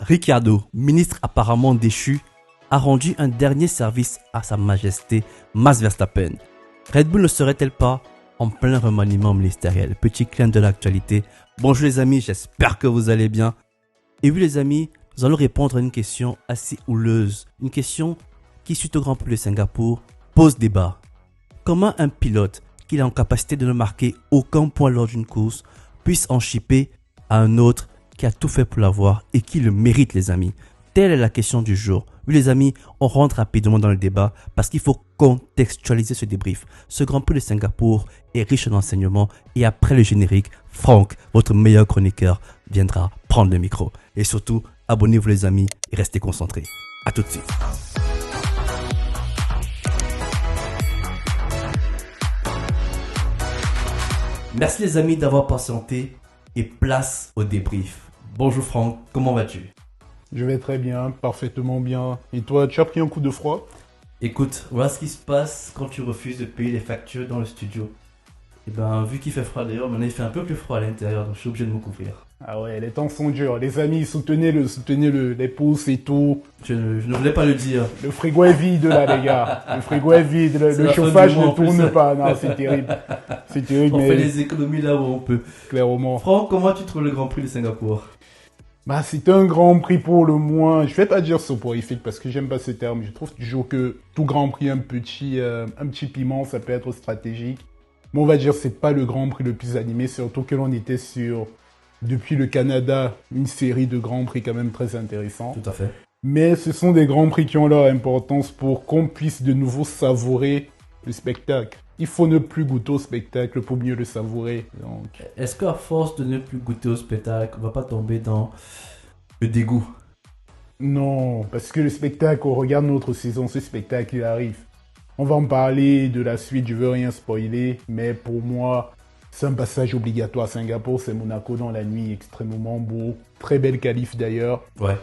Ricciardo, ministre apparemment déchu, a rendu un dernier service à sa majesté Max Verstappen. Red Bull ne serait-elle pas en plein remaniement ministériel? Petit clin de l'actualité. Bonjour les amis, j'espère que vous allez bien. Et oui les amis, nous allons répondre à une question assez houleuse. Une question qui, suite au Grand Prix de Singapour, pose débat. Comment un pilote qui est en capacité de ne marquer aucun point lors d'une course puisse en chipper à un autre qui a tout fait pour l'avoir et qui le mérite les amis? Telle est la question du jour. Oui les amis, on rentre rapidement dans le débat parce qu'il faut contextualiser ce débrief. Ce Grand Prix de Singapour est riche en enseignements et après le générique, Franck, votre meilleur chroniqueur, viendra prendre le micro. Et surtout, abonnez-vous les amis et restez concentrés. À tout de suite. Merci les amis d'avoir patienté et place au débrief. Bonjour Franck, comment vas-tu? Je vais très bien, parfaitement bien. Et toi, tu as pris un coup de froid? Écoute, voilà ce qui se passe quand tu refuses de payer les factures dans le studio. Et ben, vu qu'il fait froid d'ailleurs, maintenant il fait un peu plus froid à l'intérieur, donc je suis obligé de me couvrir. Ah ouais, les temps sont durs. Les amis, soutenez-le, les pouces et tout. Je ne voulais pas le dire. Le frigo est vide là, les gars. Le frigo est vide, le chauffage ne tourne pas. Non, c'est terrible. C'est terrible, On mais fait les économies là où on peut. clairement. Franck, comment tu trouves le Grand Prix de Singapour? Bah, c'est un grand prix pour le moins. Je vais pas dire soporifique parce que j'aime pas ce terme. Je trouve toujours que tout grand prix, un petit piment, ça peut être stratégique. Mais on va dire c'est pas le grand prix le plus animé, surtout que l'on était sur, depuis le Canada, une série de grands prix quand même très intéressants. Tout à fait. Mais ce sont des grands prix qui ont leur importance pour qu'on puisse de nouveau savourer le spectacle. Il faut ne plus goûter au spectacle pour mieux le savourer. Donc... Est-ce qu'à force de ne plus goûter au spectacle, on va pas tomber dans le dégoût? Non, parce que le spectacle, on regarde notre saison, ce spectacle, il arrive. On va en parler de la suite, je veux rien spoiler, mais pour moi, c'est un passage obligatoire. Singapour, c'est Monaco dans la nuit, extrêmement beau. Très belle qualif d'ailleurs. Ouais.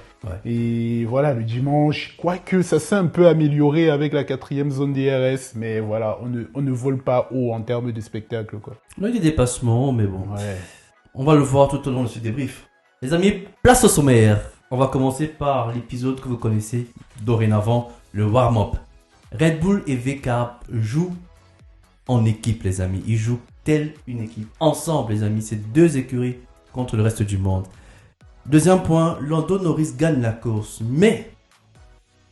Et voilà, le dimanche, quoique ça s'est un peu amélioré avec la 4e zone DRS, mais voilà, on ne vole pas haut en termes de spectacle, quoi. On a eu des dépassements, mais bon. Ouais. On va le voir tout au long de ce débrief. Les amis, place au sommaire. On va commencer par l'épisode que vous connaissez dorénavant, le warm-up. Red Bull et VCARB jouent en équipe, les amis. Ils jouent telle une équipe. Ensemble, les amis, c'est deux écuries contre le reste du monde. Deuxième point, Lando Norris gagne la course. Mais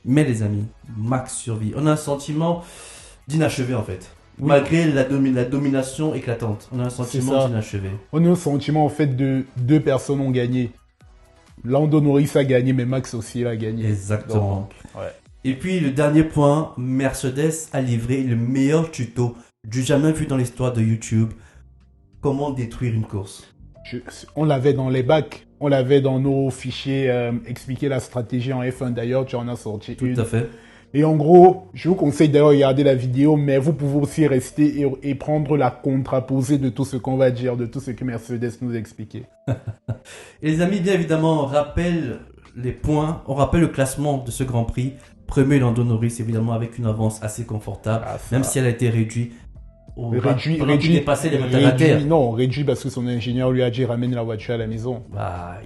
les amis, Max survit. On a un sentiment d'inachevé en fait. Oui. Malgré la domination éclatante. On a un sentiment d'inachevé. On a un sentiment en fait de deux personnes ont gagné. Lando Norris a gagné, mais Max aussi a gagné. Exactement. Donc, ouais. Et puis le dernier point, Mercedes a livré le meilleur tuto du jamais vu dans l'histoire de YouTube. Comment détruire une course. On l'avait dans les bacs. On l'avait dans nos fichiers, expliquer la stratégie en F1 d'ailleurs, tu en as sorti une. Tout à fait. Et en gros, je vous conseille d'ailleurs de regarder la vidéo, mais vous pouvez aussi rester et prendre la contraposée de tout ce qu'on va dire, de tout ce que Mercedes nous a expliqué. Et les amis, bien évidemment, on rappelle les points, on rappelle le classement de ce Grand Prix. Premier Lando Norris, évidemment, avec une avance assez confortable, même si elle a été réduite. Réduit, dépasser les retardataires. Non, réduit parce que son ingénieur lui a dit ramène la voiture à la maison.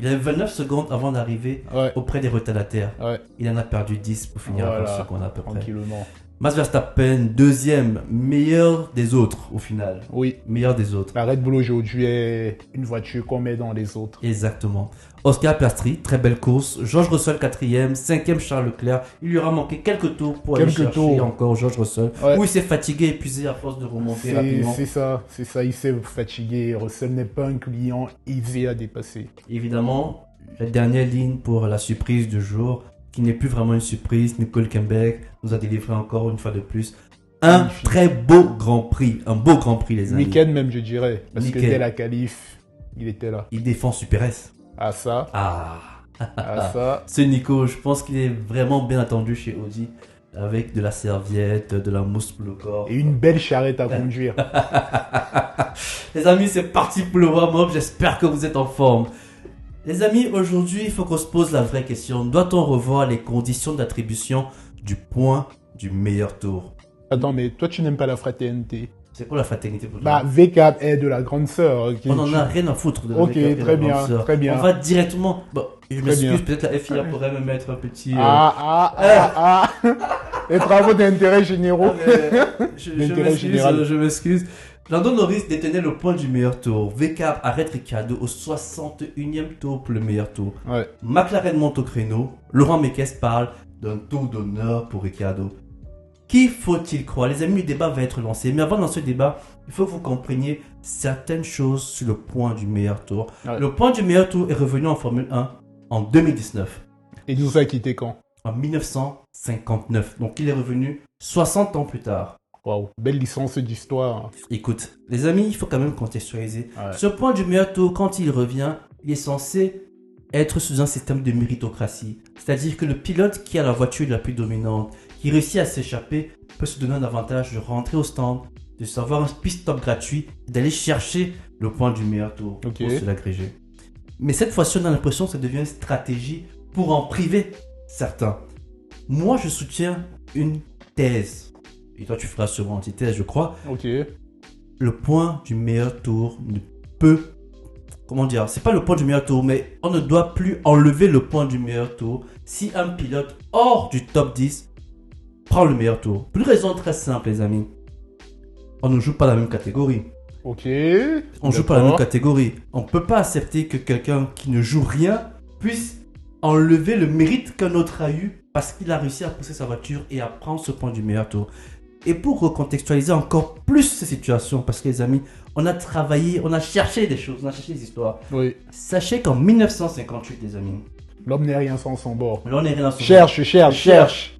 Il avait 29 secondes avant d'arriver auprès des retardataires. Ouais. Il en a perdu 10 pour finir à 20 secondes à peu près. Tranquillement. Max Verstappen, deuxième, meilleur des autres au final. Oui. Meilleur des autres. La Red Bull aujourd'hui est une voiture qu'on met dans les autres. Exactement. Oscar Piastri, très belle course. George Russell, quatrième. Cinquième, Charles Leclerc. Il lui aura manqué quelques tours pour aller chercher encore George Russell. Ouais. Où il s'est fatigué, épuisé à force de remonter rapidement. C'est ça. Il s'est fatigué. Russell n'est pas un client aisé à dépasser. Évidemment, la dernière ligne pour la surprise du jour, qui n'est plus vraiment une surprise. Nico Hülkenberg nous a délivré encore une fois de plus un très beau Grand Prix. Un beau Grand Prix, les amis. Week-end même, je dirais. Parce que dès la qualif, il était là. Il défend Super S. Ah ça. Ce Nico, je pense qu'il est vraiment bien attendu chez Audi. Avec de la serviette, de la mousse pour le corps. Et une belle charrette à conduire. Les amis, c'est parti pour le warm-up. J'espère que vous êtes en forme. Les amis, aujourd'hui, il faut qu'on se pose la vraie question. Doit-on revoir les conditions d'attribution du point du meilleur tour? Attends, mais toi, tu n'aimes pas la fraternité? C'est quoi la fraternité pour Bah, toi? VCAP est de la grande sœur. On en a rien à foutre de la Ok, VCAP et de la très bien, grande sœur. très bien. On va directement. Bon, je Très m'excuse, bien. peut-être la FIA pourrait me mettre un petit. Les travaux d'intérêt généraux. Je D'intérêt m'excuse, général. je m'excuse. Lando Norris détenait le point du meilleur tour. VCAP arrête Ricciardo au 61e tour pour le meilleur tour. Ouais. McLaren monte au créneau. Laurent Mekies parle d'un tour d'honneur pour Ricciardo. Qui faut-il croire? Les amis, le débat va être lancé. Mais avant de lancer ce débat, il faut que vous compreniez certaines choses sur le point du meilleur tour. Ouais. Le point du meilleur tour est revenu en Formule 1 en 2019. Et nous a quitté quand? En 1959. Donc il est revenu 60 ans plus tard. Waouh, belle licence d'histoire. Écoute, les amis, il faut quand même contextualiser. Ouais. Ce point du meilleur tour, quand il revient, il est censé être sous un système de méritocratie. C'est-à-dire que le pilote qui a la voiture la plus dominante, qui réussit à s'échapper, peut se donner un avantage de rentrer au stand, de savoir un pit stop gratuit, d'aller chercher le point du meilleur tour Ok. pour se l'agréger. Mais cette fois-ci, on a l'impression que ça devient une stratégie pour en priver certains. Moi, je soutiens une thèse. Et toi, tu feras sûrement antithèse, je crois. Ok. Le point du meilleur tour ne peut... Comment dire? C'est pas le point du meilleur tour, mais on ne doit plus enlever le point du meilleur tour si un pilote hors du top 10 prend le meilleur tour. Pour une raison très simple, les amis. On ne joue pas la même catégorie. Ok. On joue pas la même catégorie. On ne peut pas accepter que quelqu'un qui ne joue rien puisse enlever le mérite qu'un autre a eu parce qu'il a réussi à pousser sa voiture et à prendre ce point du meilleur tour. Et pour recontextualiser encore plus ces situations, parce que les amis, on a travaillé, on a cherché des choses, on a cherché des histoires. Oui. Sachez qu'en 1958, les amis, L'homme n'est rien sans son bord. là on est rien à sauver.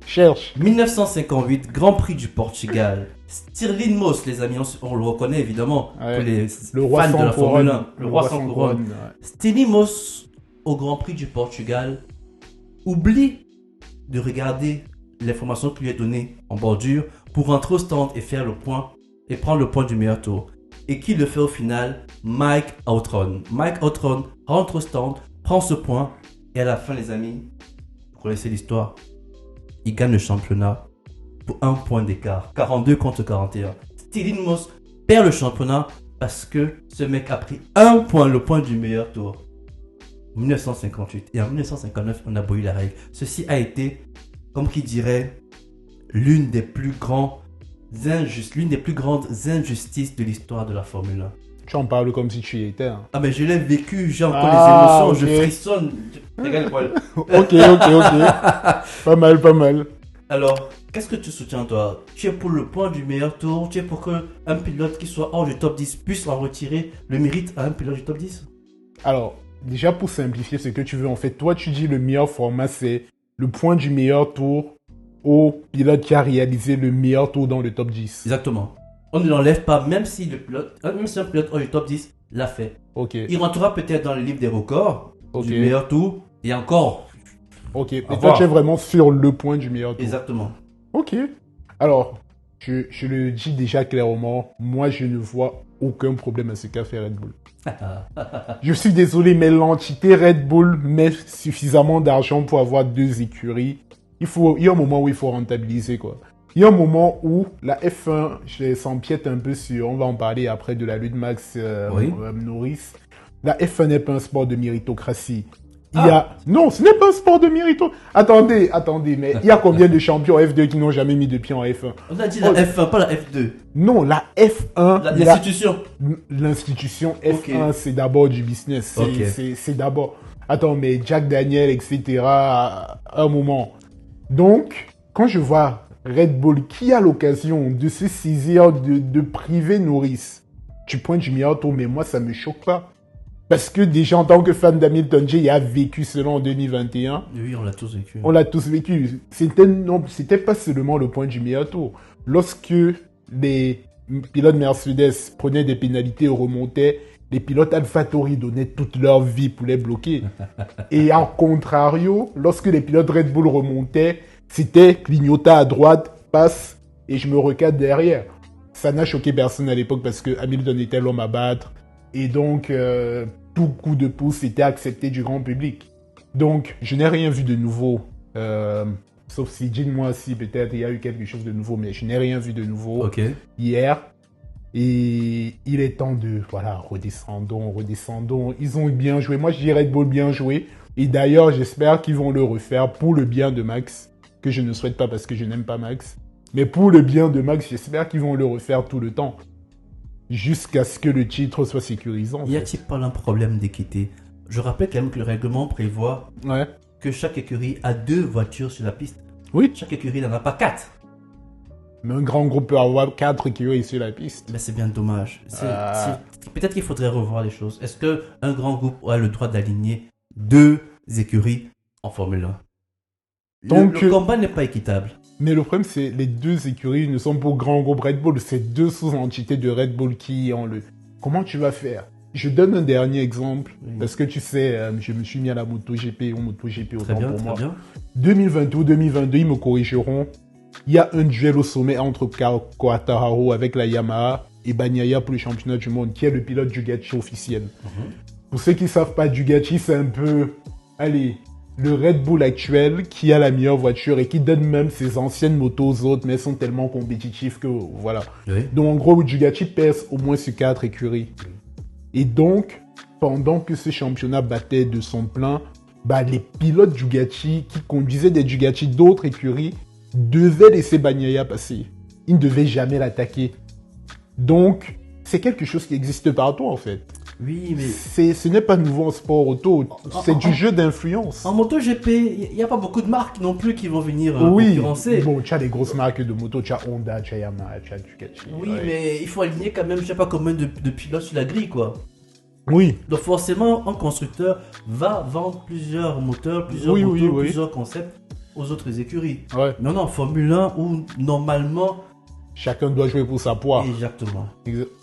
Cherche. 1958, Grand Prix du Portugal. Stirling Moss, les amis, on le reconnaît évidemment. Ouais. Pour les Le roi fans de sans la Formule 1. couronne. Le roi sans couronne. ouais. Stirling Moss, au Grand Prix du Portugal, oublie de regarder l'information qui lui est donnée en bordure pour rentrer au stand et faire le point et prendre le point du meilleur tour. Et qui le fait au final? Mike Oughton. Mike Oughton rentre au stand, prend ce point et à la fin, les amis, vous connaissez l'histoire, il gagne le championnat pour un point d'écart, 42 contre 41. Stirling Moss perd le championnat parce que ce mec a pris un point, le point du meilleur tour. 1958. Et en 1959, on a aboli la règle. Ceci a été, comme qui dirait, l'une des plus grandes injustices de l'histoire de la Formule 1. Tu en parles comme si tu y étais. Hein. Ah mais je l'ai vécu, j'ai encore Ah, les émotions, ok. je frissonne. Regarde les poils. Ok. Pas mal. Alors, qu'est-ce que tu soutiens toi? Tu es pour le point du meilleur tour? Tu es pour qu'un pilote qui soit hors du top 10 puisse en retirer le mérite à un pilote du top 10? Alors, déjà pour simplifier ce que tu veux, en fait, toi tu dis le meilleur format c'est le point du meilleur tour au pilote qui a réalisé le meilleur tour dans le top 10. Exactement. On ne l'enlève pas, même si un pilote hors du top 10 l'a fait. Ok. Il rentrera peut-être dans le livre des records Ok. du meilleur tour et encore. Ok. Et Au toi revoir. tu es vraiment sur le point du meilleur tour. Exactement. Ok. Alors, je le dis déjà clairement, moi je ne vois aucun problème à ce qu'a fait Red Bull. Je suis désolé, mais l'entité Red Bull met suffisamment d'argent pour avoir deux écuries. Il y a un moment où il faut rentabiliser, quoi. Il y a un moment où la F1, je s'empiète un peu sur, on va en parler après de la lutte Max Oui. Norris. La F1 n'est pas un sport de méritocratie. Non, ce n'est pas un sport de méritocratie. Attendez, mais il y a combien de champions F2 qui n'ont jamais mis de pied en F1? On a dit la F1, pas la F2. Non, la F1, L'institution. l'institution F1, Ok. c'est d'abord du business. Ok. C'est d'abord. Attends, mais Jack Daniel, etc. À un moment. Donc, quand je vois Red Bull qui a l'occasion de se saisir de priver Norris du point du meilleur tour, mais moi, ça me choque pas. Parce que déjà, en tant que fan d'Hamilton, j'ai vécu cela en 2021. Oui, on l'a tous vécu. On l'a tous vécu. C'était pas seulement le point du meilleur tour. Lorsque les pilotes Mercedes prenaient des pénalités et remontaient, les pilotes AlphaTauri donnaient toute leur vie pour les bloquer. Et en contrario, lorsque les pilotes Red Bull remontaient, c'était clignotant à droite, passe, et je me recadre derrière. Ça n'a choqué personne à l'époque parce que Hamilton était l'homme à battre. Et donc, tout coup de pouce était accepté du grand public. Donc, je n'ai rien vu de nouveau. Sauf si, dis-moi si peut-être il y a eu quelque chose de nouveau, mais je n'ai rien vu de nouveau Ok. hier. Et il est temps de, voilà, redescendons. Ils ont bien joué. Moi, je dis Red Bull bien joué. Et d'ailleurs, j'espère qu'ils vont le refaire pour le bien de Max, que je ne souhaite pas parce que je n'aime pas Max. Mais pour le bien de Max, j'espère qu'ils vont le refaire tout le temps. Jusqu'à ce que le titre soit sécurisant. Y a-t-il pas un problème d'équité? Je rappelle quand même que le règlement prévoit que chaque écurie a 2 voitures sur la piste. Oui. Chaque écurie n'en a pas 4. Mais un grand groupe peut avoir 4 écuries sur la piste. Mais c'est bien dommage. Peut-être qu'il faudrait revoir les choses. Est-ce qu'un grand groupe a le droit d'aligner 2 écuries en Formule 1? Donc, le combat n'est pas équitable. Mais le problème, c'est les 2 écuries ne sont pas au grand groupe Red Bull. C'est 2 sous-entités de Red Bull qui ont le... Comment tu vas faire? Je donne un dernier exemple. Oui. Parce que tu sais, je me suis mis à la MotoGP autant pour moi. Bien. 2020 ou 2022, ils me corrigeront. Il y a un duel au sommet entre Quartararo avec la Yamaha et Bagnaia pour le championnat du monde, qui est le pilote Ducati officiel. Pour ceux qui ne savent pas, Ducati, c'est un peu... Allez... le Red Bull actuel qui a la meilleure voiture et qui donne même ses anciennes motos aux autres, mais elles sont tellement compétitives que voilà. Oui. Donc en gros, Ducati pèse au moins sur 4 écuries. Et donc, pendant que ce championnat battait de son plein, les pilotes Ducati qui conduisaient des Ducati d'autres écuries devaient laisser Bagnaia passer. Ils ne devaient jamais l'attaquer. Donc, c'est quelque chose qui existe partout en fait. Oui, mais... Ce n'est pas nouveau en sport auto, c'est du jeu d'influence. En MotoGP, il n'y a pas beaucoup de marques non plus qui vont venir concurrencer. Bon, tu as des grosses marques de moto, tu as Honda, tu as Yamaha, tu as Ducati. Oui, mais il faut aligner quand même, je sais pas combien de pilotes sur la grille, quoi. Oui. Donc forcément, un constructeur va vendre plusieurs moteurs, plusieurs motos, plusieurs concepts aux autres écuries. Ouais. Mais on est en Formule 1 où normalement... chacun doit jouer pour sa poire. Exactement.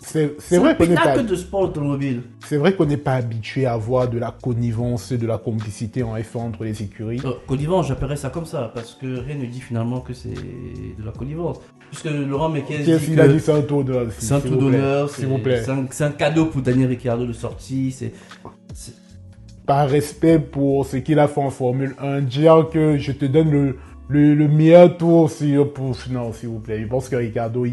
C'est vrai qu'on n'est pas... que de sport automobile. C'est vrai qu'on n'est pas habitué à voir de la connivence, de la complicité en F1 entre les écuries. Connivence, j'appellerais ça comme ça, parce que rien ne dit finalement que c'est de la connivence. Puisque Laurent Mekies dit qu'il a dit c'est un tour d'honneur. C'est un tour d'honneur, s'il vous plaît. C'est un cadeau pour Daniel Ricciardo de sortie. Par respect pour ce qu'il a fait en Formule 1, dire que je te donne le meilleur tour non, s'il vous plaît. Je pense que Ricciardo,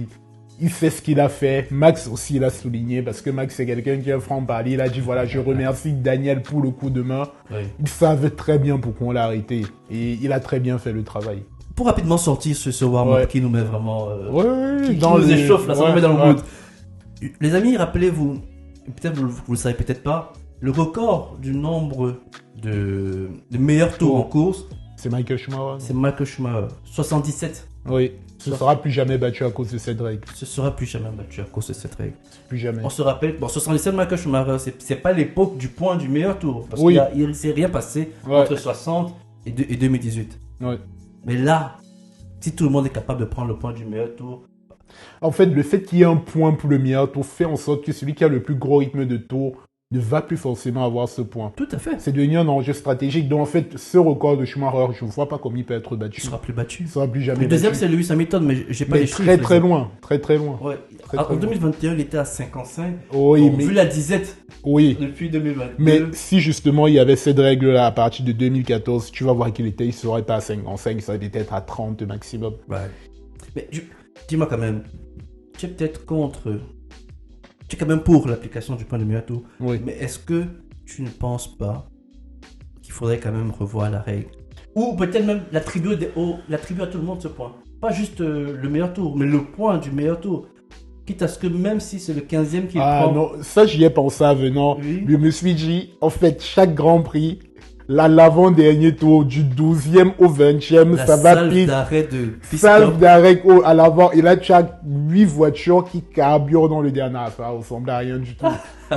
il sait ce qu'il a fait. Max aussi, il a souligné, parce que Max, c'est quelqu'un qui est franc-parler. Il a dit, voilà, je remercie Daniel pour le coup de main. Oui. Il savait très bien pourquoi on l'a arrêté. Et il a très bien fait le travail. Pour rapidement sortir ce warm-up qui nous met vraiment... qui dans nous échauffe, là, ça nous met dans le mood. Les amis, rappelez-vous, peut-être vous le savez peut-être pas, le record du nombre de meilleurs tours en course... C'est Michael Schumacher. C'est Michael Schumacher. 77. Oui. Ce ne sera plus jamais battu à cause de cette règle. Ce sera plus jamais battu à cause de cette règle. Plus jamais. On se rappelle, 77 Michael Schumacher, c'est pas l'époque du point du meilleur tour. Parce qu'il ne s'est rien passé entre 60 et 2018. Oui. Mais là, si tout le monde est capable de prendre le point du meilleur tour... En fait, le fait qu'il y ait un point pour le meilleur tour fait en sorte que celui qui a le plus gros rythme de tour ne va plus forcément avoir ce point. Tout à fait. C'est devenu un enjeu stratégique. Donc, en fait, ce record de Schumacher, je ne vois pas comment il peut être battu. Il ne sera plus battu. Il ne sera plus jamais battu. Le deuxième, c'est Lewis Hamilton, mais je n'ai pas les chiffres. Très loin. Très loin. Ouais. En 2021, il était à 55. Oui, mais... Vu la disette depuis 2022. Mais si justement il y avait cette règle-là à partir de 2014, tu vas voir qu'il ne serait pas à 55, ça devait être à 30 maximum. Ouais. Mais dis-moi quand même, tu es peut-être contre... Tu es quand même pour l'application du point de meilleur tour. Oui. Mais est-ce que tu ne penses pas qu'il faudrait quand même revoir la règle? Ou peut-être même l'attribuer à tout le monde ce point. Pas juste le meilleur tour, mais le point du meilleur tour. Quitte à ce que même si c'est le 15e qui prend... Ah non, ça j'y ai pensé à venant. Oui. Je me suis dit, en fait, chaque Grand Prix, l'avant-dernier tour, du 12e au 20e, ça va salve d'arrêt de piste. Salve d'arrêt à l'avant. Et là, tu as 8 voitures qui carburent dans le dernier. Ça va ressembler à rien du tout.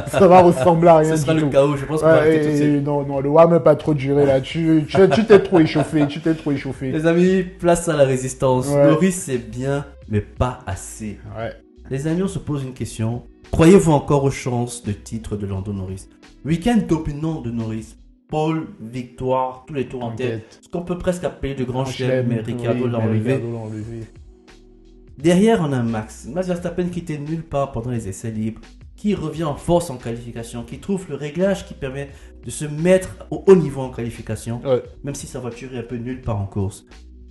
Ça va ressembler à rien du tout. Ce sera le chaos, je pense qu'on va arrêter tout de suite. Non, le WAM n'a pas trop duré là. Tu t'es trop échauffé. Les amis, place à la résistance. Norris, c'est bien, mais pas assez. Ouais. Les amis, on se pose une question. Croyez-vous encore aux chances de titre de Lando Norris? Week-end dominant de Norris. Pole, victoire, tous les tours en tête. Ce qu'on peut presque appeler de grands chefs, mais Ricciardo l'a enlevé. Derrière, on a Max Verstappen qui était nulle part pendant les essais libres, qui revient en force en qualification, qui trouve le réglage qui permet de se mettre au haut niveau en qualification, même si sa voiture est un peu nulle part en course.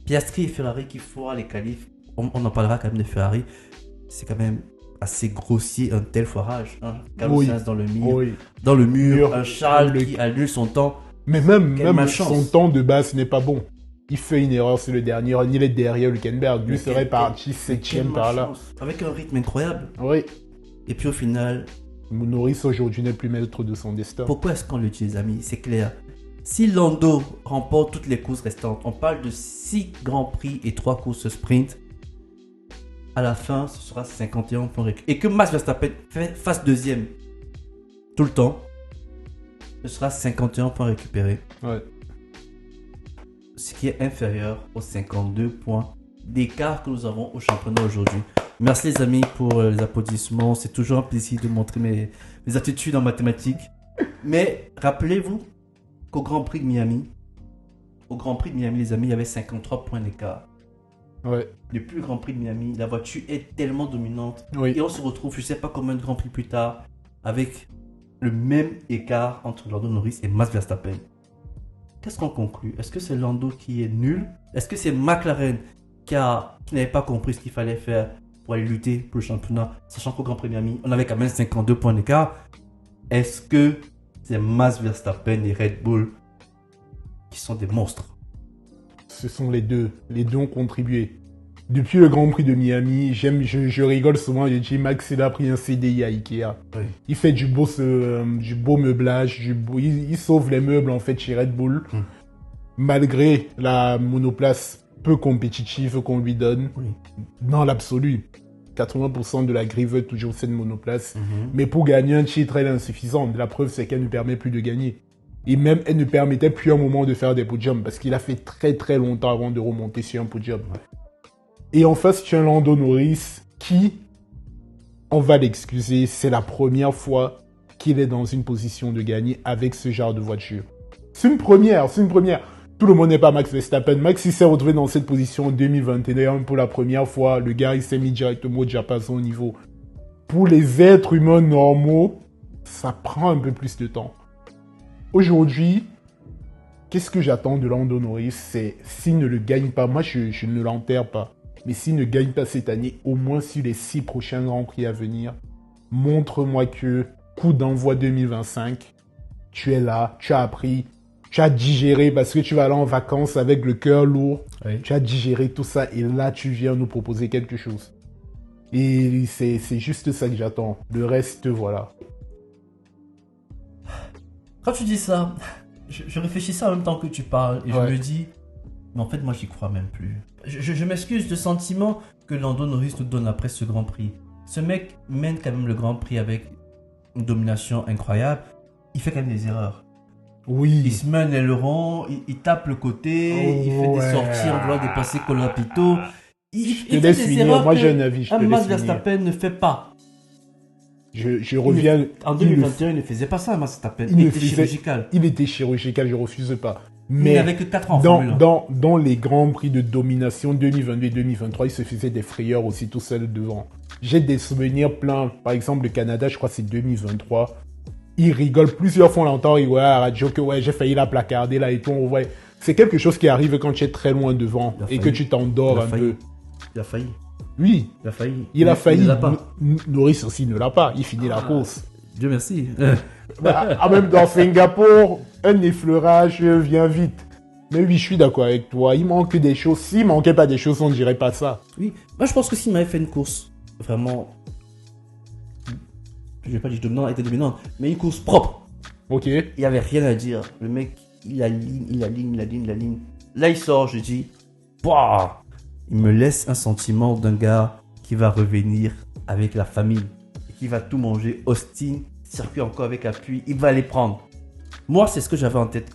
Piastri et Ferrari qui foirent les qualifs, on en parlera quand même de Ferrari, c'est quand même assez grossier un tel foirage. Hein. Carlos Oui. Sainz dans le mur, Oui. un Charles Le- qui annule son temps. Mais même Quelle malchance. son temps de base n'est pas bon. Il fait une erreur sur le dernier run. Il est derrière Hülkenberg. Lui serait parti 7ème par là. Avec un rythme incroyable. Oui. Et puis au final, Norris aujourd'hui n'est plus maître de son destin. pourquoi est-ce qu'on l'utilise, amis? C'est clair. Si Lando remporte toutes les courses restantes, on parle de 6 grands prix et 3 courses sprint. À la fin, ce sera 51 points récupérés. Et que Max Verstappen fasse deuxième tout le temps, ce sera 51 points récupérés. Ouais. Ce qui est inférieur aux 52 points d'écart que nous avons au championnat aujourd'hui. Merci les amis pour les applaudissements. C'est toujours un plaisir de montrer mes aptitudes en mathématiques. Mais rappelez-vous qu'au Grand Prix de Miami, les amis, il y avait 53 points d'écart. Ouais. Depuis le Grand Prix de Miami, la voiture est tellement dominante. Oui. Et on se retrouve, je ne sais pas combien de Grand Prix plus tard, avec le même écart entre Lando Norris et Max Verstappen. Qu'est-ce qu'on conclut? Est-ce que c'est Lando qui est nul? Est-ce que c'est McLaren qui n'avait pas compris ce qu'il fallait faire pour aller lutter pour le championnat, sachant qu'au Grand Prix de Miami, on avait quand même 52 points d'écart? Est-ce que c'est Max Verstappen et Red Bull qui sont des monstres? Ce sont les deux. Les deux ont contribué. Depuis le Grand Prix de Miami, je rigole souvent. Je dis Max, il a pris un CDI à Ikea. Oui. Il fait du beau meublage, il sauve les meubles en fait chez Red Bull. Malgré la monoplace peu compétitive qu'on lui donne, Oui. dans l'absolu. 80% de la grille veut toujours cette monoplace. Mais pour gagner un titre, elle est insuffisante. La preuve, c'est qu'elle ne permet plus de gagner. Et même, elle ne permettait plus à un moment de faire des podiums parce qu'il a fait très très longtemps avant de remonter sur un podium. Et en face, tu as Lando Norris qui, on va l'excuser, c'est la première fois qu'il est dans une position de gagner avec ce genre de voiture. C'est une première. Tout le monde n'est pas Max Verstappen. Max, il s'est retrouvé dans cette position en 2021 pour la première fois. Le gars, il s'est mis directement au diapason au niveau. Pour les êtres humains normaux, ça prend un peu plus de temps. Aujourd'hui, qu'est-ce que j'attends de Lando Norris? C'est s'il ne le gagne pas, moi je ne l'enterre pas, mais s'il ne gagne pas cette année, au moins sur les 6 prochains Grands Prix à venir, montre-moi que coup d'envoi 2025, tu es là, tu as appris, tu as digéré parce que tu vas aller en vacances avec le cœur lourd, Oui. tu as digéré tout ça et là tu viens nous proposer quelque chose. Et c'est juste ça que j'attends. Le reste, voilà. Quand tu dis ça, je réfléchissais en même temps que tu parles et Ouais. je me dis, mais en fait, moi, j'y crois même plus. Je m'excuse de sentiment que Lando Norris nous donne après ce Grand Prix. Ce mec mène quand même le Grand Prix avec une domination incroyable. Il fait quand même des erreurs. Oui. Il se met un aileron, il tape le côté, il fait Ouais. des sorties en voulant dépasser Colapito. Il Je te fait laisse des finir. erreurs Moi, que j'ai un avis. Je un te Max laisse finir. Verstappen ne fait pas. Je reviens. En 2021, il ne faisait pas ça, Max Verstappen. il Il ne était faisait- chirurgical. Il était chirurgical, je refuse pas. Il Mais n'avait que 4 ans en Formule 1. dans les grands prix de domination 2022 et 2023, il se faisait des frayeurs aussi tout seul devant. J'ai des souvenirs pleins. Par exemple, le Canada, je crois que c'est 2023. Il rigole plusieurs fois, on l'entend, il ouais, à la radio que ouais, j'ai failli la placarder là et tout. Ouais. C'est quelque chose qui arrive quand tu es très loin devant Il a et que failli. tu t'endors Il a un failli. peu. Il a failli. Oui, Il a failli. il a failli. ne l'a pas. Norris aussi ne l'a pas. Il finit la course. Dieu merci. Même dans Singapour, un effleurage vient vite. Mais oui, je suis d'accord avec toi. Il manque des choses. S'il manquait pas des choses, on ne dirait pas ça. Oui, moi je pense que s'il m'avait fait une course vraiment, je vais pas dire dominante, était dominante, mais une course propre, Ok. il n'y avait rien à dire. Le mec, il aligne. Là il sort, je dis, Pouah il me laisse un sentiment d'un gars qui va revenir avec la famille, et qui va tout manger. Austin, circuit encore avec appui, il va les prendre. Moi, c'est ce que j'avais en tête.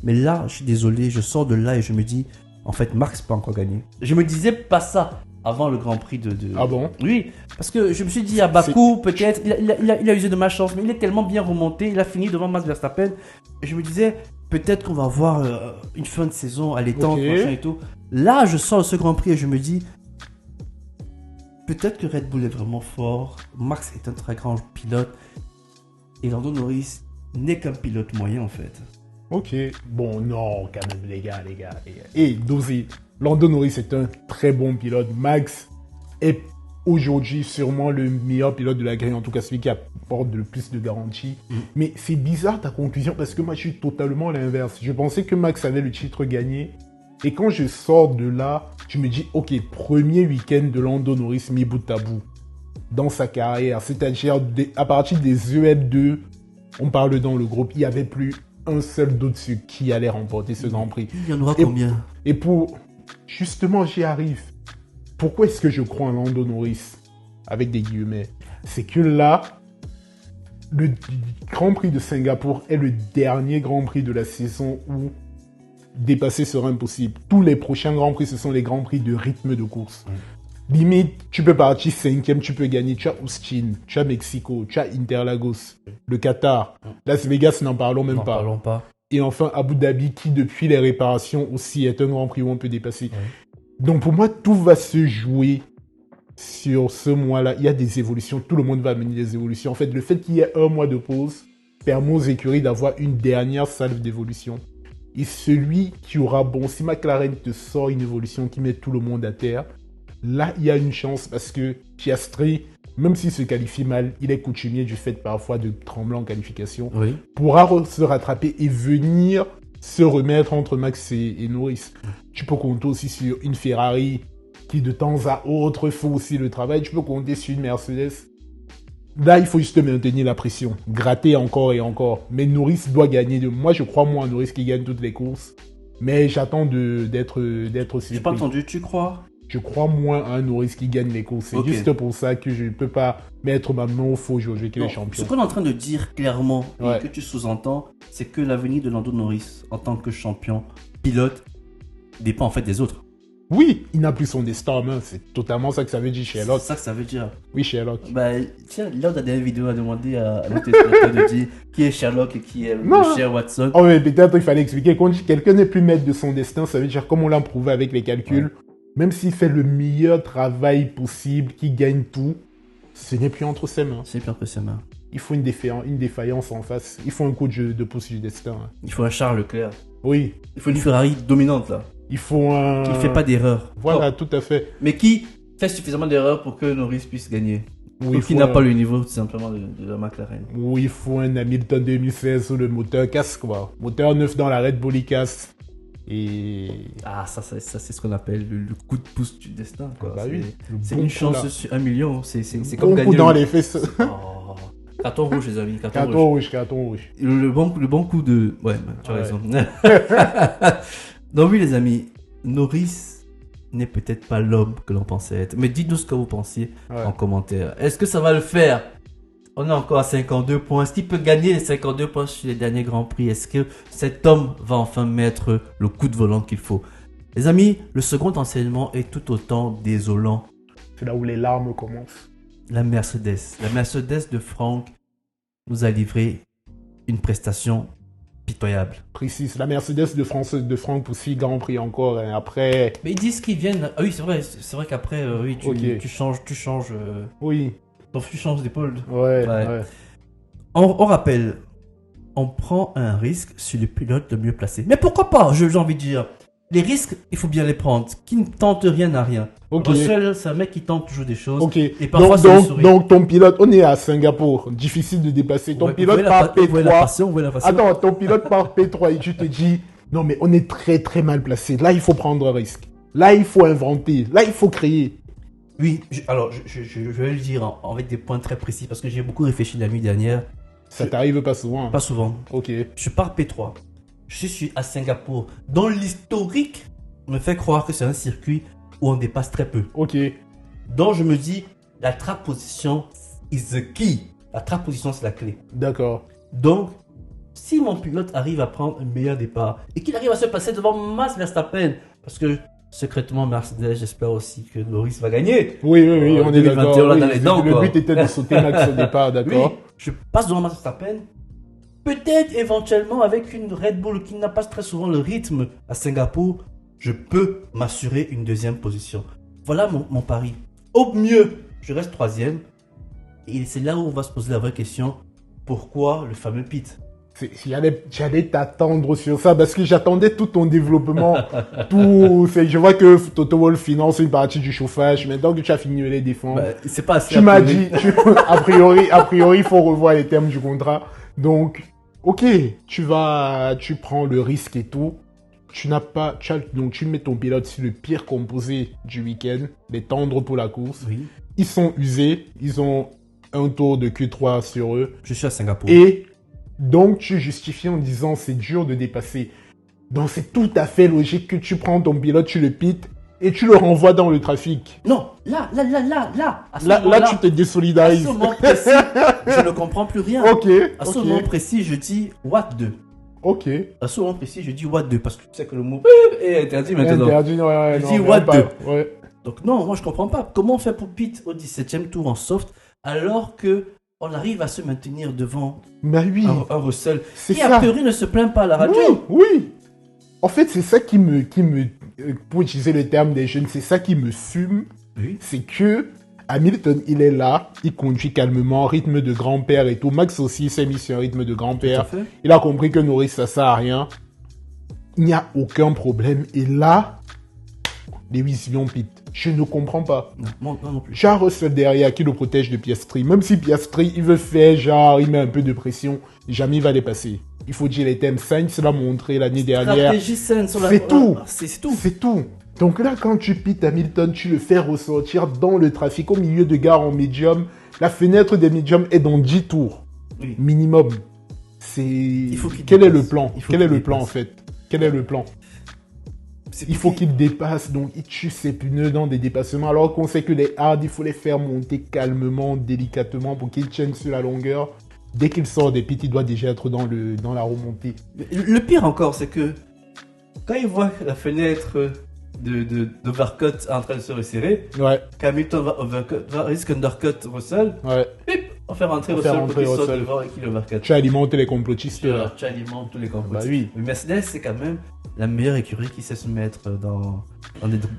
Mais là, je suis désolé, je sors de là et je me dis, en fait, Max pas encore gagné. Je me disais pas ça avant le Grand Prix de... Ah bon? Oui, parce que je me suis dit, à Bakou, peut-être, il a usé de ma chance, mais il est tellement bien remonté, il a fini devant Max Verstappen. Et je me disais, peut-être qu'on va avoir une fin de saison allaitante, Ok. machin et tout. Là, je sors de ce Grand Prix et je me dis, peut-être que Red Bull est vraiment fort, Max est un très grand pilote, et Lando Norris n'est qu'un pilote moyen en fait. Ok. Bon, non, quand même, les gars. Et dosé. Lando Norris est un très bon pilote. Max est aujourd'hui sûrement le meilleur pilote de la grille, en tout cas celui qui apporte le plus de garanties. Mais c'est bizarre ta conclusion parce que moi je suis totalement à l'inverse. Je pensais que Max avait le titre gagné. Et quand je sors de là, je me dis, ok, premier week-end de Lando Norris mis bout à bout dans sa carrière. C'est-à-dire, à partir des EF2, on parle dans le groupe, il n'y avait plus un seul doute sur qui allait remporter ce Grand Prix. Il y en aura combien? Et pour... Justement, j'y arrive. Pourquoi est-ce que je crois en Lando Norris? Avec des guillemets. C'est que là, le Grand Prix de Singapour est le dernier Grand Prix de la saison où dépasser sera impossible. Tous les prochains Grands Prix, ce sont les Grands Prix de rythme de course. Limite, tu peux partir 5e, tu peux gagner. Tu as Austin, tu as Mexico, tu as Interlagos, le Qatar, Las Vegas, n'en parlons même pas. Parlons pas. Et enfin, Abu Dhabi, qui depuis les réparations aussi est un Grand Prix où on peut dépasser. Donc pour moi, tout va se jouer sur ce mois-là. Il y a des évolutions, tout le monde va amener des évolutions. En fait, le fait qu'il y ait un mois de pause permet aux écuries d'avoir une dernière salve d'évolution. Et celui qui aura bon, si McLaren te sort une évolution qui met tout le monde à terre, là, il y a une chance parce que Piastri, même s'il se qualifie mal, il est coutumier du fait parfois de trembler en qualification, pourra se rattraper et venir se remettre entre Max et Norris. Tu peux compter aussi sur une Ferrari qui de temps à autre fait aussi le travail. Tu peux compter sur une Mercedes. Là, il faut juste maintenir la pression. Gratter encore et encore. Mais Norris doit gagner. Moi, je crois moi en Norris qui gagne toutes les courses. Mais j'attends d'être surpris. J'ai pas entendu, tu crois? Je crois moins à un Norris qui gagne les courses. C'est juste pour ça que je ne peux pas mettre ma main au faux joueur qui est champion. Ce qu'on est en train de dire clairement et que tu sous-entends, c'est que l'avenir de Lando Norris en tant que champion pilote dépend en fait des autres. Oui, il n'a plus son destin en main. C'est totalement ça que ça veut dire, Sherlock. C'est ça que ça veut dire. Oui, Sherlock. Bah, tiens, lors de la dernière vidéo, on a demandé à notre téléspectateur de dire qui est Sherlock et qui est le cher Watson. Oh, mais peut-être il fallait expliquer. Quand quelqu'un n'est plus maître de son destin, ça veut dire, comme on l'a prouvé avec les calculs, même s'il fait le meilleur travail possible, qu'il gagne tout, ce n'est plus entre ses mains. C'est plus entre ses mains. Il faut une défaillance en face. Il faut un coach de pouce du destin. Il faut un Charles Leclerc. Oui. Il faut une Ferrari dominante, là. Il faut un... Qui ne fait pas d'erreur. Voilà, tout à fait. Mais qui fait suffisamment d'erreurs pour que Norris puisse gagner. Oui, qui n'a pas le niveau, tout simplement, de la McLaren. Oui, il faut un Hamilton 2016 où le moteur casse, quoi. Moteur neuf dans la Red Bull, il casse. Et... Ah, ça c'est ce qu'on appelle le coup de pouce du destin, quoi. Bah oui, c'est bon une chance là. sur 1 million. C'est comme gagner. coup dans les fesses. Oh. Carton rouge, les amis. Carton rouge. Le bon coup de... Ouais, tu as raison. Donc oui, les amis, Norris n'est peut-être pas l'homme que l'on pensait être. Mais dites-nous ce que vous pensiez en commentaire. Est-ce que ça va le faire? On est encore à 52 points. Est-ce qu'il peut gagner les 52 points sur les derniers Grands Prix? Est-ce que cet homme va enfin mettre le coup de volant qu'il faut? Les amis, le second enseignement est tout autant désolant. C'est là où les larmes commencent. La Mercedes de Franck nous a livré une prestation pitoyable. Précise, la Mercedes de Franck pour 6 Grands Prix encore. Hein. Après... Mais ils disent qu'ils viennent... Ah oui, c'est vrai qu'après, tu changes... Oui. Donc tu changes d'épaule. Ouais. On rappelle, on prend un risque sur le pilote le mieux placé. Mais pourquoi pas, j'ai envie de dire. Les risques, il faut bien les prendre. Qui ne tente rien n'a rien. Russell, c'est un mec qui tente toujours des choses. Et parfois, donc ton pilote, on est à Singapour. Difficile de dépasser. Ton pilote part P3. Attends, ton pilote part P3 et tu te dis, non mais on est très très mal placé. Là, il faut prendre un risque. Là, il faut inventer. Là, il faut créer. Oui, je vais le dire avec des points très précis parce que j'ai beaucoup réfléchi la nuit dernière. Ça t'arrive pas souvent? Pas souvent. Ok. Je pars P3. Je suis à Singapour. Dans l'historique, on me fait croire que c'est un circuit où on dépasse très peu. Ok. Donc je me dis, la trap position is the key. La trap position, c'est la clé. D'accord. Donc, si mon pilote arrive à prendre un meilleur départ et qu'il arrive à se passer devant Max Verstappen, parce que secrètement, Mercedes, j'espère aussi que Norris va gagner. Oui, on est d'accord. Le but était de sauter Max au départ, d'accord. Oui, je passe devant Max Verstappen. Peut-être éventuellement avec une Red Bull qui n'a pas très souvent le rythme à Singapour, je peux m'assurer une deuxième position. Voilà mon pari. Au mieux, je reste troisième. Et c'est là où on va se poser la vraie question. Pourquoi le fameux pit? J'allais t'attendre sur ça parce que j'attendais tout ton développement. Je vois que Toto Wolff finance une partie du chauffage. Maintenant que tu as fini de les défendre, c'est pas assez. Tu m'as dit, a priori, il faut revoir les termes du contrat. Donc, ok, tu prends le risque et tout. Donc tu mets ton pilote sur le pire composé du week-end, les tendres pour la course. Oui. Ils sont usés, ils ont un tour de Q3 sur eux. Je suis à Singapour. Et donc tu justifies en disant c'est dur de dépasser. Donc c'est tout à fait logique que tu prends ton pilote, tu le pites et tu le renvoies dans le trafic. Non, là. Là, tu te désolidarises. À ce moment précis, je ne comprends plus rien. Ok. À ce moment précis, je dis what 2. Ok. À ce moment précis, je dis what 2 parce que tu sais que le mot est interdit maintenant. Interdit, ouais. Je dis what 2. Ouais. Donc non, moi je comprends pas. Comment on fait pour pit au 17e tour en soft alors que on arrive à se maintenir devant un Russell qui a priori ne se plaint pas à la radio. Oui. En fait, c'est ça qui me, pour utiliser le terme des jeunes, c'est ça qui me fume. Oui. C'est que Hamilton, il est là, il conduit calmement, rythme de grand-père et tout. Max aussi s'est mis sur un rythme de grand-père. Il a compris que Norris, ça sert à rien. Il n'y a aucun problème. Et là, Lewis Hamilton pit. Je ne comprends pas. Non plus. Charles Russell derrière qui le protège de Piastri. Même si Piastri, il veut faire genre, il met un peu de pression, jamais il va les passer. Il faut dire les thèmes. Sainz l'a montré l'année dernière. C'est tout. C'est tout. Donc là, quand tu pites Hamilton, tu le fais ressortir dans le trafic au milieu de gare en médium. La fenêtre des médiums est dans 10 tours. Oui. Minimum. Quel est le plan en fait? Quel est le plan? Il faut qu'il dépasse, donc il tue ses pneus dans des dépassements, alors qu'on sait que les hards, il faut les faire monter calmement, délicatement, pour qu'ils tiennent sur la longueur. Dès qu'il sort des pits, il doit déjà être dans la remontée. Le pire encore, c'est que quand il voit la fenêtre d'overcut en train de se resserrer, qu'Hamilton risque undercut Russell, on fait rentrer Russell pour qu'il sorte devant et qu'il overcut. Tu alimentes les complotistes là. Tu alimentes tous les complotistes. Bah oui. Mais Mercedes, c'est quand même la meilleure écurie qui sait se mettre dans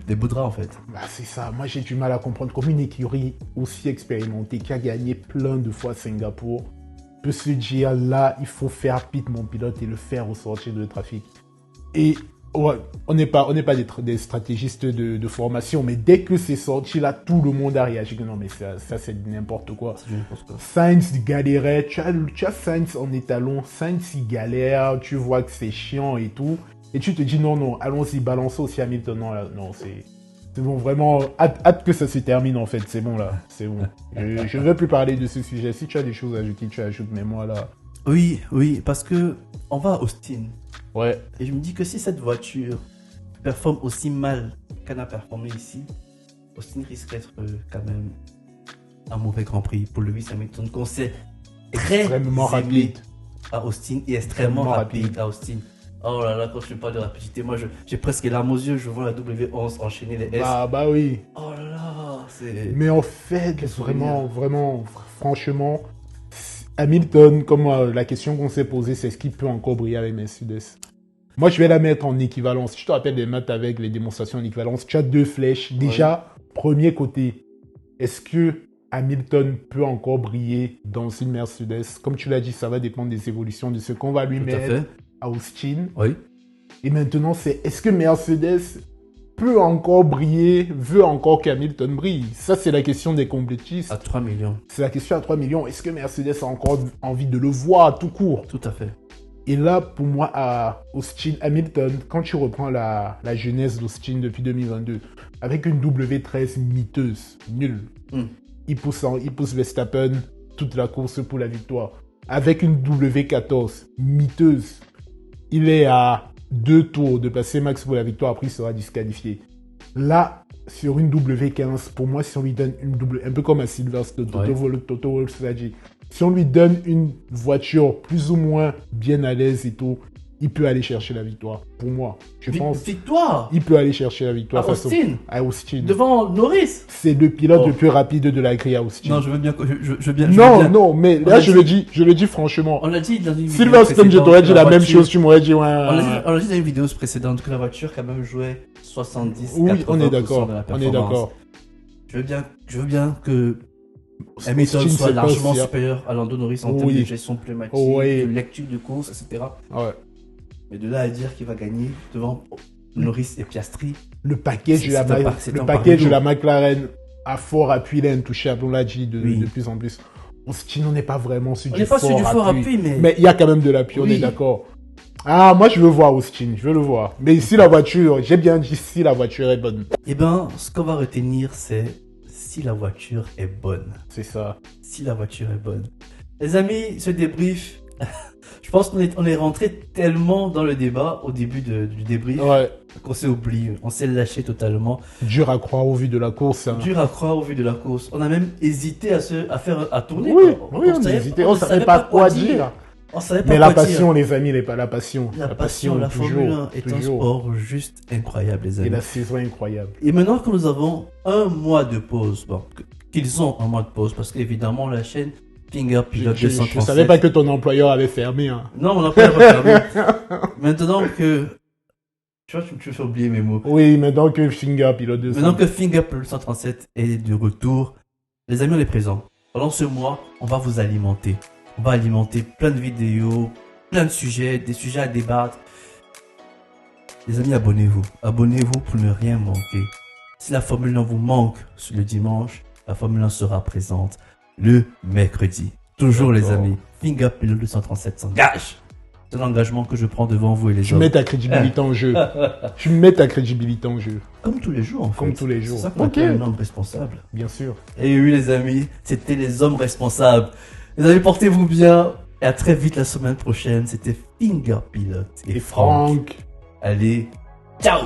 des bouts de draps en fait. Bah c'est ça, moi j'ai du mal à comprendre comment une écurie aussi expérimentée qui a gagné plein de fois Singapour peut se dire là il faut faire pit mon pilote et le faire ressortir de trafic. Et ouais, on n'est pas des stratégistes de formation, mais dès que c'est sorti là, tout le monde a réagi que non mais ça c'est n'importe quoi. Sainz galérait, tu as Sainz en étalon, Sainz il galère, tu vois que c'est chiant et tout. Et tu te dis non, allons-y, balançons aussi Hamilton. Non, c'est bon, vraiment, hâte que ça se termine en fait, c'est bon là, c'est bon. Je ne veux plus parler de ce sujet. Si tu as des choses à ajouter, tu ajoutes, mais moi là... Oui, parce que on va à Austin. Ouais. Et je me dis que si cette voiture performe aussi mal qu'elle a performé ici, Austin risque d'être quand même un mauvais Grand Prix pour Lewis Hamilton, qu'on sait extrêmement rapide à Austin et extrêmement rapide à Austin. Oh là là, quand je parle de rapidité, moi j'ai presque les larmes aux yeux, je vois la W11 enchaîner les S. Bah oui. Oh là là, c'est... Mais en fait, vraiment, franchement, Hamilton, comme la question qu'on s'est posée, c'est est-ce qu'il peut encore briller avec Mercedes? Moi, je vais la mettre en équivalence. Je te rappelle les maths avec les démonstrations en équivalence. Tu as 2 flèches. Déjà, premier côté, est-ce que Hamilton peut encore briller dans une Mercedes? Comme tu l'as dit, ça va dépendre des évolutions de ce qu'on va lui mettre à Austin. Oui. Et maintenant, c'est est-ce que Mercedes peut encore briller, veut encore qu'Hamilton brille? Ça, c'est la question des complétistes. À 3 millions. C'est la question à 3 millions. Est-ce que Mercedes a encore envie de le voir tout court? Tout à fait. Et là, pour moi, à Austin, Hamilton, quand tu reprends la jeunesse d'Austin depuis 2022, avec une W13 miteuse, nulle, il pousse Verstappen toute la course pour la victoire. Avec une W14 miteuse, il est à 2 tours de passer Max pour la victoire, après il sera disqualifié. Là, sur une W15, pour moi, si on lui donne une double, un peu comme à Silverstone, Toto Wolff l'a dit, si on lui donne une voiture plus ou moins bien à l'aise et tout, il peut aller chercher la victoire. Pour moi, je pense. Victoire. Il peut aller chercher la victoire à Austin. Devant Norris. C'est le pilote le plus rapide de la grille à Austin. Non, je veux bien. Non, mais là, je le dis franchement. On l'a dit dans une vidéo Silverstone, je t'aurais dit la même chose, tu m'aurais dit, ouais. On l'a dit dans une vidéo précédente que la voiture, quand même, jouait 70-80%. Oui, on est d'accord. Je veux bien que Hamilton Austin, soit c'est pas largement aussi, hein. supérieur à Lando Norris en termes Oui. de gestion pneumatique, Oui. de lecture de course, etc. Ouais. Mais de là à dire qu'il va gagner devant Norris et Piastri, Le package C'est- de la, c'est un Ma- par- c'est le un package de pari la McLaren à fort appui, il est intouchable, on l'a dit Oui. de plus en plus. Austin, on n'est pas vraiment sur on du n'est pas fort sur du fort appui. appui, mais Mais il y a quand même de l'appui, on Oui. est d'accord. Ah, moi je veux voir Austin, je veux le voir. Mais si la voiture, j'ai bien dit si la voiture est bonne. eh ben, ce qu'on va retenir, c'est si la voiture est bonne. C'est ça. Si la voiture est bonne. Les amis, ce débrief, je pense on est rentré tellement dans le débat au début du débrief Ouais. qu'on s'est oublié, on s'est lâché totalement. Dur à croire au vu de la course. Hein. Dur à croire au vu de la course. On a même hésité à tourner. Oui, quoi. oui, on savait- hésitait, on on ne savait pas quoi dire. On savait pas Mais quoi la dire. passion, les amis, n'est pas la passion. La passion, la toujours, Formule 1 est un toujours. sport juste incroyable, les amis. Et la saison est incroyable. Et maintenant que nous avons un mois de pause, bon, qu'ils ont un mois de pause, parce qu'évidemment la chaîne Finger Pilote Je 237... savais pas que ton employeur avait fermé. Hein. Non, on n'a pas refermé. Maintenant que... Tu vois, tu me fais oublier mes mots. Oui, maintenant que Finger Pilote 200. Maintenant que Finger Pilote 237 est de retour, les amis, on est présents. Pendant ce mois, on va vous alimenter. On va alimenter plein de vidéos, plein de sujets, des sujets à débattre. Les amis, abonnez-vous. Abonnez-vous pour ne rien manquer. Si la Formule 1 vous manque le dimanche, la Formule 1 sera présente le mercredi. Toujours les D'accord. amis. Finger Pilote 237 s'engage. C'est l'engagement que je prends devant vous et les Tu hommes. mets ta crédibilité en jeu. Tu mets ta crédibilité en jeu, Comme tous les jours en fait. comme tous les jours. C'est ça qu'on Ok, appelle un homme responsable. bien sûr. Et oui les amis, c'était les hommes responsables. Les amis, portez-vous bien. Et à très vite la semaine prochaine. C'était Finger Pilote et Franck. Franck. Allez, ciao!